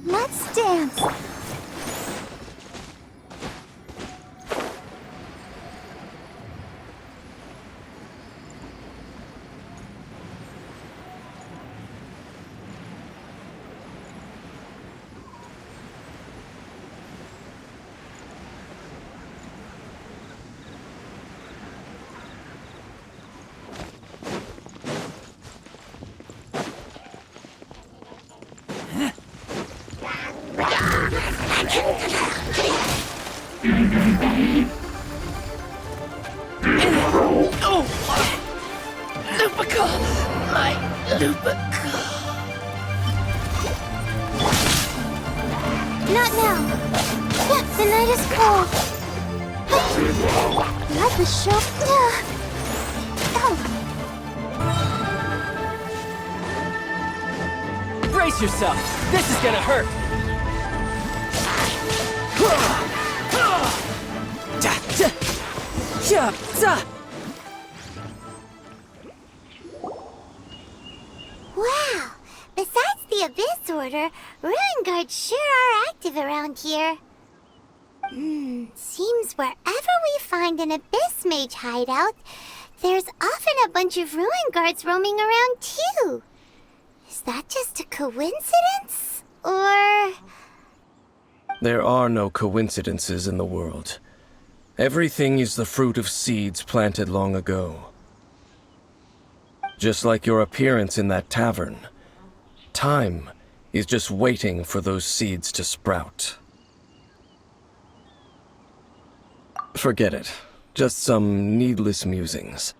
Let's dance! Not now. Yeah, the night is cold. Let the show. Brace yourself! This is gonna hurt! Wow! Besides the Abyss Order, Ruin Guards sure are active around here. Seems wherever we find an Abyss Mage hideout, there's often a bunch of Ruin Guards roaming around too. Is that just a coincidence? Or... There are no coincidences in the world. Everything is the fruit of seeds planted long ago. Just like your appearance in that tavern, time is just waiting for those seeds to sprout. Forget it. Just some needless musings.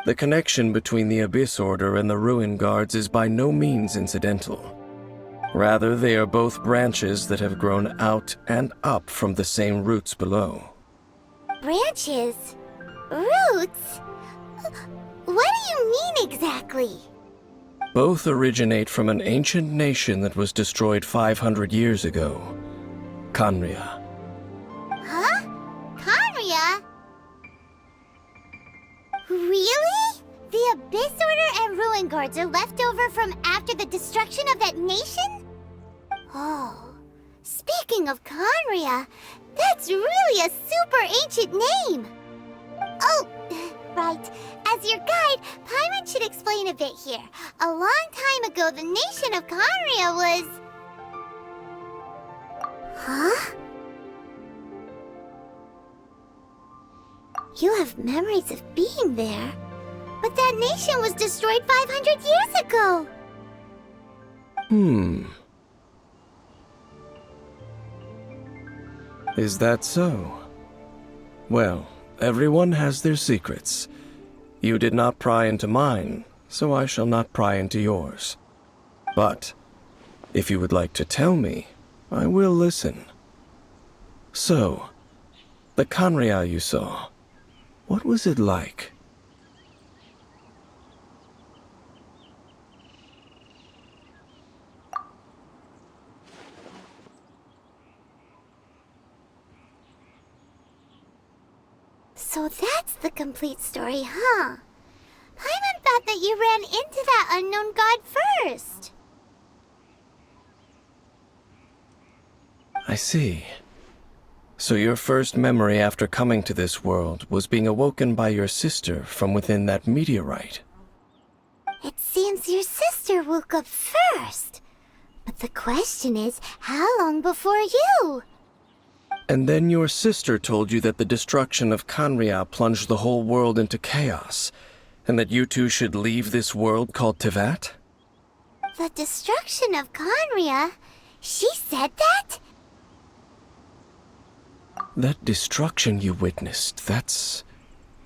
The connection between the Abyss Order and the Ruin Guards is by no means incidental. Rather, they are both branches that have grown out and up from the same roots below. Branches? Roots? What do you mean exactly? Both originate from an ancient nation that was destroyed 500 years ago, Khaenri'ah. Huh? Khaenri'ah? Really? The Abyss Order and Ruin Guards are left over from after the destruction of that nation? Oh, speaking of Khaenri'ah, that's really a super ancient name! Oh, right. As your guide, Paimon should explain a bit here. A long time ago, the nation of Khaenri'ah was... Huh? You have memories of being there. But that nation was destroyed 500 years ago! Is that so? Well, everyone has their secrets. You did not pry into mine, so I shall not pry into yours. But, if you would like to tell me, I will listen. So, the Khaenri'ah you saw, what was it like? So that's the complete story, huh? Paimon thought that you ran into that unknown god first. I see. So your first memory after coming to this world was being awoken by your sister from within that meteorite. It seems your sister woke up first. But the question is, how long before you? And then your sister told you that the destruction of Khaenri'ah plunged the whole world into chaos, and that you two should leave this world called Teyvat? The destruction of Khaenri'ah? She said that? That destruction you witnessed, that's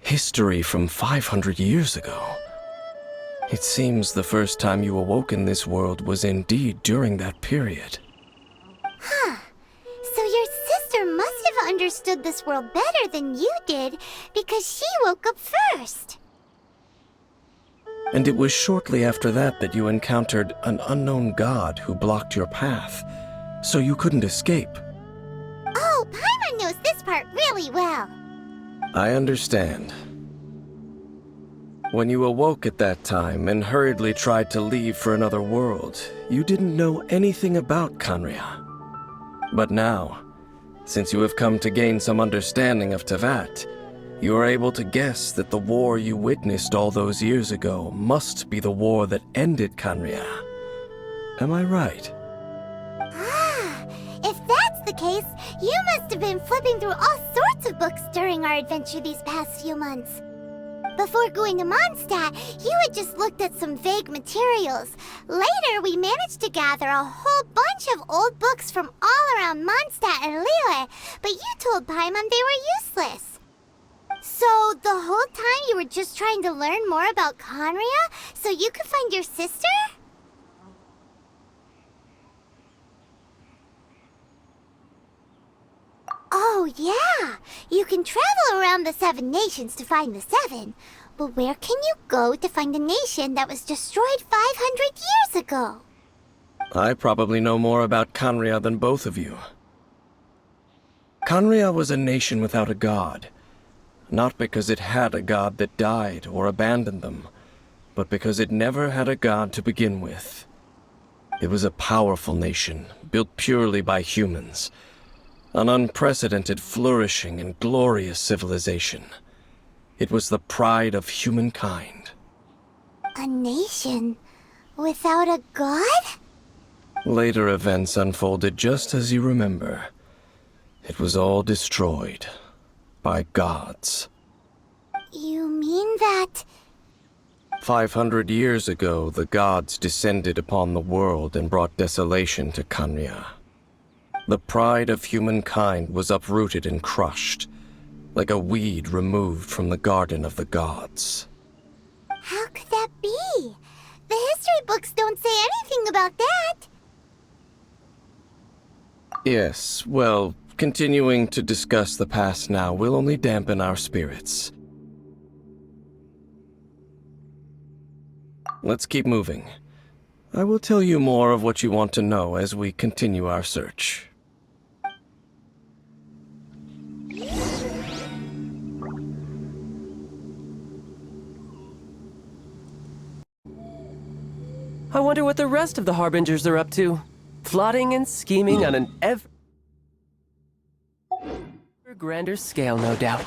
history from 500 years ago. It seems the first time you awoke in this world was indeed during that period. Huh. So your sister must have understood this world better than you did, because she woke up first. And it was shortly after that that you encountered an unknown god who blocked your path, so you couldn't escape. Oh, Paimon knows this part really well. I understand. When you awoke at that time and hurriedly tried to leave for another world, you didn't know anything about Khaenri'ah. But now, since you have come to gain some understanding of Teyvat, you are able to guess that the war you witnessed all those years ago must be the war that ended Khaenri'ah. Am I right? Ah, if that's the case, you must have been flipping through all sorts of books during our adventure these past few months. Before going to Mondstadt, you had just looked at some vague materials. Later, we managed to gather a whole bunch of old books from all around Mondstadt and Liyue, but you told Paimon they were useless. So, the whole time you were just trying to learn more about Khaenri'ah so you could find your sister? Oh, yeah! You can travel around the 7 nations to find the 7. But where can you go to find a nation that was destroyed 500 years ago? I probably know more about Khaenri'ah than both of you. Khaenri'ah was a nation without a god. Not because it had a god that died or abandoned them, but because it never had a god to begin with. It was a powerful nation, built purely by humans. An unprecedented, flourishing, and glorious civilization. It was the pride of humankind. A nation without a god? Later events unfolded just as you remember. It was all destroyed by gods. You mean that... 500 years ago, the gods descended upon the world and brought desolation to Khaenri'ah. The pride of humankind was uprooted and crushed, like a weed removed from the garden of the gods. How could that be? The history books don't say anything about that. Yes, well, continuing to discuss the past now will only dampen our spirits. Let's keep moving. I will tell you more of what you want to know as we continue our search. I wonder what the rest of the Harbingers are up to. Plotting and scheming on an ever grander scale, no doubt.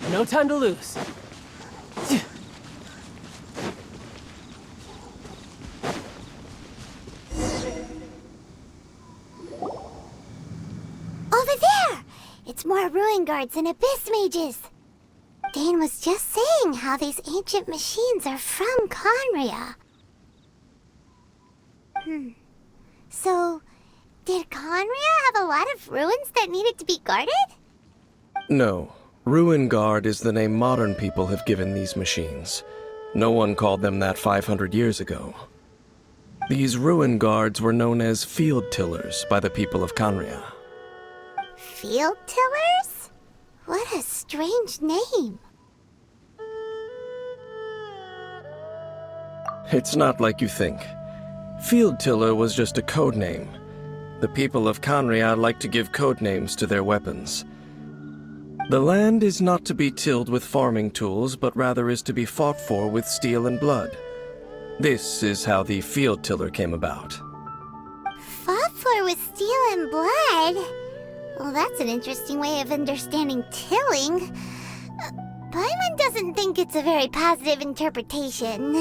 No time to lose. Over there! It's more ruin guards and abyss mages. Dane was just saying how these ancient machines are from Khaenri'ah. So, did Khaenri'ah have a lot of ruins that needed to be guarded? No. Ruin Guard is the name modern people have given these machines. No one called them that 500 years ago. These Ruin Guards were known as Field Tillers by the people of Khaenri'ah. Field tillers? What a strange name. It's not like you think. Field Tiller was just a code name. The people of Khaenri'ah like to give code names to their weapons. The land is not to be tilled with farming tools, but rather is to be fought for with steel and blood. This is how the Field Tiller came about. Fought for with steel and blood? Well, that's an interesting way of understanding tilling. Paimon doesn't think it's a very positive interpretation.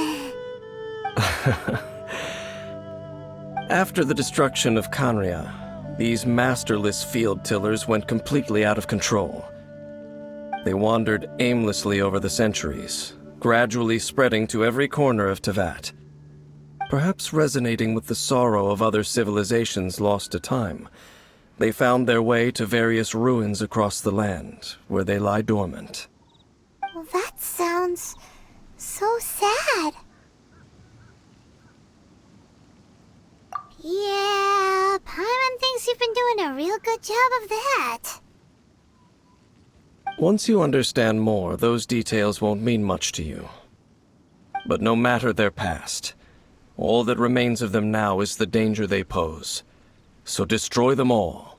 After the destruction of Khaenri'ah, these masterless field tillers went completely out of control. They wandered aimlessly over the centuries, gradually spreading to every corner of Tevat. Perhaps resonating with the sorrow of other civilizations lost to time, they found their way to various ruins across the land, where they lie dormant. Well, that sounds so sad. Yeah, Paimon thinks you've been doing a real good job of that. Once you understand more, those details won't mean much to you. But no matter their past, all that remains of them now is the danger they pose. So destroy them all.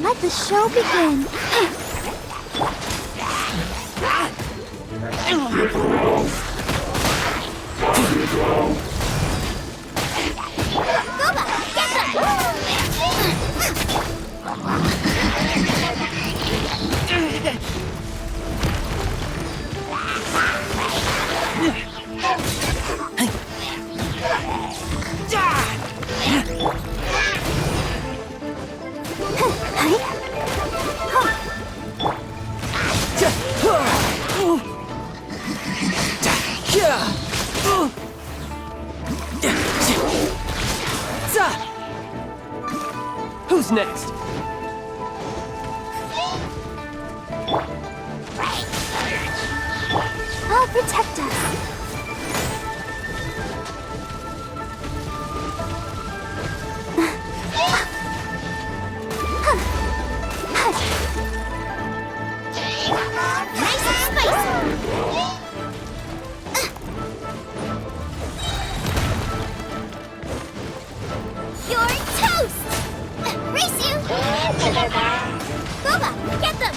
Let the show begin. Goba, get them! Who's next? I'll protect us. Nice and spicy. You're toast! Race you! Boba, get them!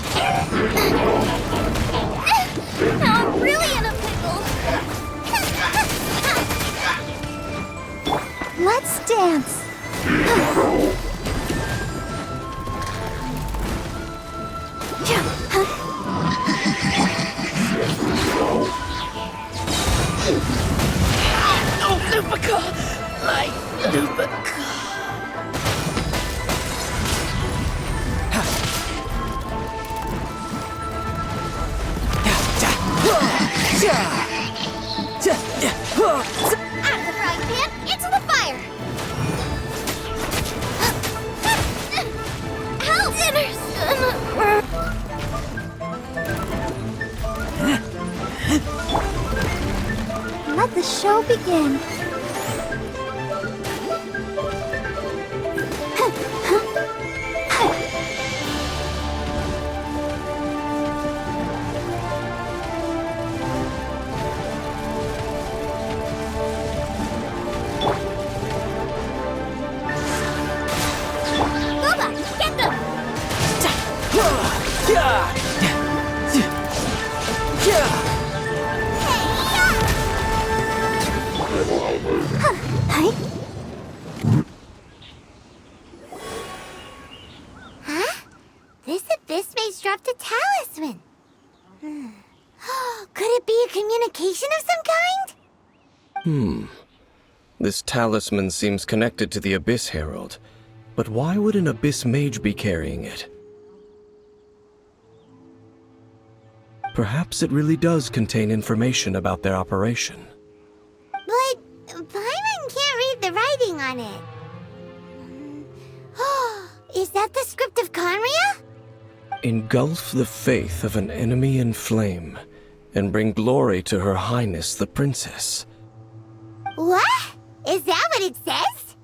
Now I'm really in a pickle. Let's dance. Oh, Lupica! My Lupica! Out of the frying pan, into the fire! Help! Let the show begin. Boba, get them! Huh? This abyss maze dropped a talisman. Could it be a communication of some kind? This talisman seems connected to the Abyss Herald. But why would an Abyss Mage be carrying it? Perhaps it really does contain information about their operation. But Paimon can't read the writing on it. Is that the script of Conria? Engulf the faith of an enemy in flame, and bring glory to Her Highness the Princess. What? Is that what it says?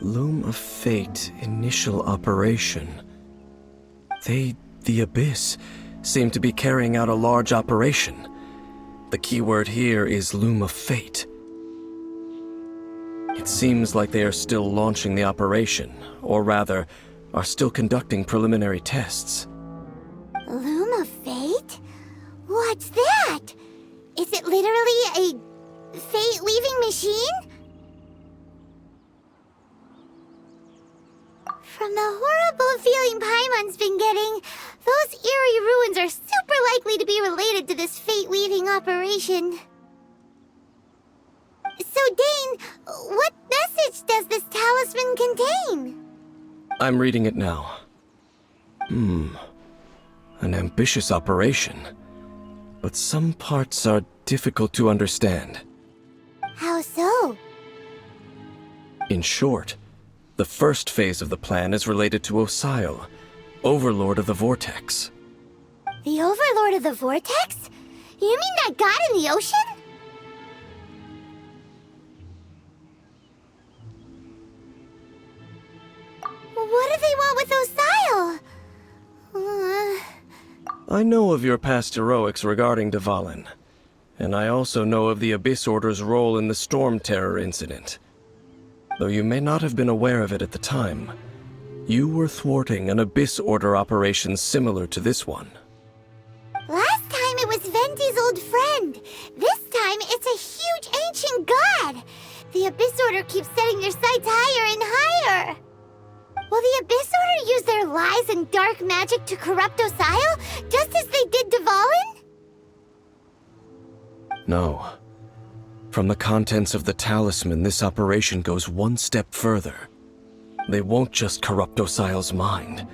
Loom of Fate initial operation. They, the Abyss, seem to be carrying out a large operation. The keyword here is Loom of Fate. It seems like they are still launching the operation, or rather, are still conducting preliminary tests. Loom of Fate? What's that? Is it literally a fate-weaving machine? From the horrible feeling Paimon's been getting, those eerie ruins are super likely to be related to this fate-weaving operation. So, Dane, What message does this talisman contain? I'm reading it now. An ambitious operation. But some parts are difficult to understand. How so? In short, the first phase of the plan is related to Osile, Overlord of the Vortex. The Overlord of the Vortex? You mean that god in the ocean? What do they want with Osile? I know of your past heroics regarding Dvalin, and I also know of the Abyss Order's role in the Storm Terror incident. Though you may not have been aware of it at the time, you were thwarting an Abyss Order operation similar to this one. Last time it was Venti's old friend. This time it's a huge ancient god. The Abyss Order keeps setting their sights higher and higher. Will the Abyss Order use their lies and dark magic to corrupt Osile, just as they did Dvalin? No. From the contents of the talisman, this operation goes one step further. They won't just corrupt Osile's mind.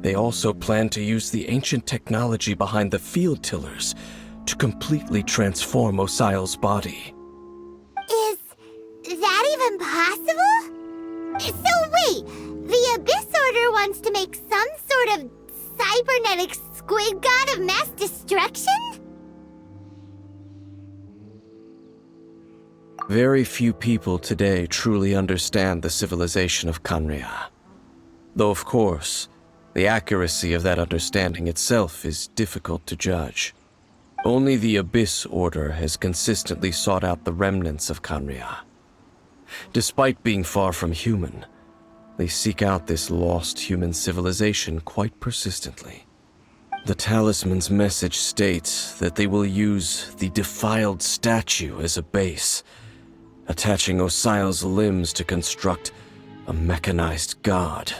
They also plan to use the ancient technology behind the field tillers to completely transform Osile's body. Is that even possible? So wait, the Abyss Order wants to make some sort of cybernetic squid god of mass destruction? Very few people today truly understand the civilization of Khaenri'ah. Though of course, the accuracy of that understanding itself is difficult to judge. Only the Abyss Order has consistently sought out the remnants of Khaenri'ah. Despite being far from human, they seek out this lost human civilization quite persistently. The talisman's message states that they will use the defiled statue as a base, attaching Osile's limbs to construct a mechanized god.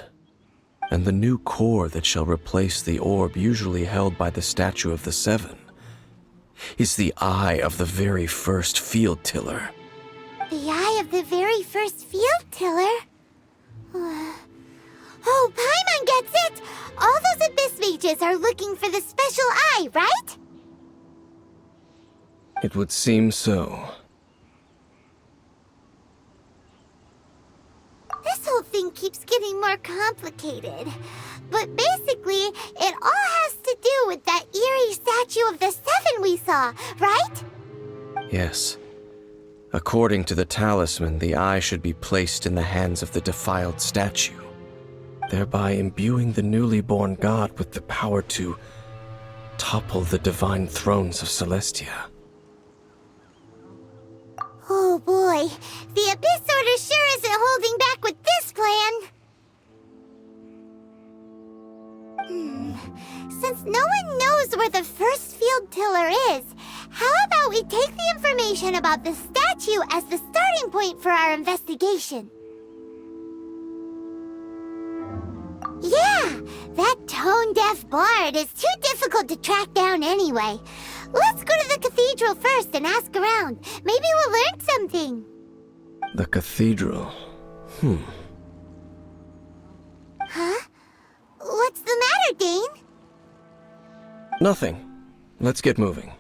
And the new core that shall replace the orb usually held by the Statue of the Seven is the eye of the very first field tiller. The eye of the very first field tiller? Oh, Paimon gets it! All those Abyss mages are looking for the special eye, right? It would seem so. This whole thing keeps getting more complicated. But basically, it all has to do with that eerie Statue of the Seven we saw, right? Yes. According to the talisman, the eye should be placed in the hands of the defiled statue, thereby imbuing the newly born god with the power to topple the divine thrones of Celestia. Oh boy, the Abyss Order sure isn't holding back with this plan. Since no one knows where the first field tiller is, how about we take the information about the statue as the starting point for our investigation? Yeah, that tone-deaf bard is too difficult to track down anyway. Let's go to the cathedral first and ask around. Maybe we'll learn something. The cathedral. Huh? What's the matter, Dane? Nothing. Let's get moving.